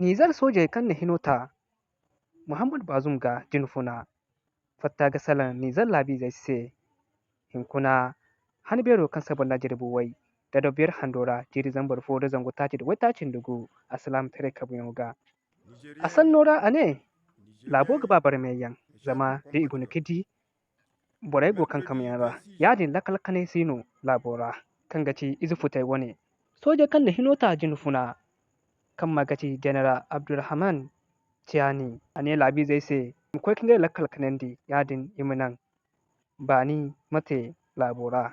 Nizar soje kan na hinota Muhammad Bazum ga jinfuna fatta ga salan Nizar labi zai se hinkuna hanbero kan sabon jirbu wai da dobiyar handora jiri zambar fo da zango taci da wai tacin dugu assalam tare kabin ga asan nora ane labo ga babar mai yan zama da igunu kidi borai go kan kamyara yadin lakal kane sino labora kan gaci izu futai wani soje kan na hinota jinfuna kan magaci general Abdulrahman Tiani ane labi zai se ko kin ga lakal kanandi yadin iminan bani mate labora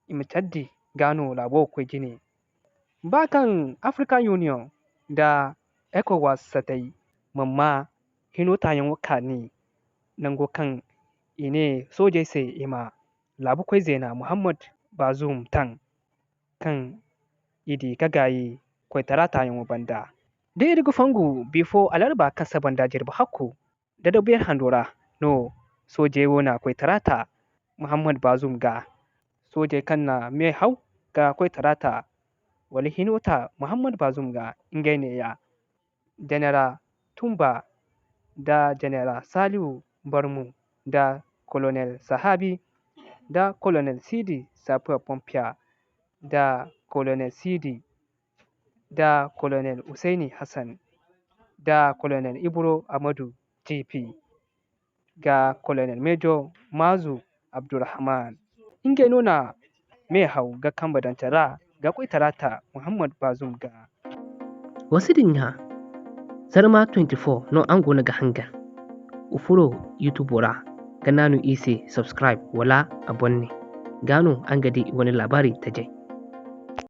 imitaddi gano labo ko gine bakan African Union da ECOWAS satai mamma hinota yan wakani nango kan ine soje se ima labu kwai zena Muhammad Bazum tan kan idi kagayi kwai tarata yan banda da irgu fangu before alarba kasa banda jirba hakku da dobiyar handora no soje wona kwai tarata Muhammad Bazum ga soje kan na me hau ga kwai tarata wali hinota Muhammad Bazum ga ingene ya General Tumba da General Saliu Barmu da Colonel Sahabi da Colonel Sidi Sapuwa Pompia da Colonel Sidi da Colonel Usaini Hassan da Colonel Ibro Amadu GP ga Colonel Major Mazu Abdulrahman inge nuna me hau ga kamba dantara ga kwai tarata Muhammad Bazum ga wasu dinya Zarma 24 no ango na ga hangar ufuro YouTube ra gananu ise subscribe wala abonne gano an gadi wani labari ta jai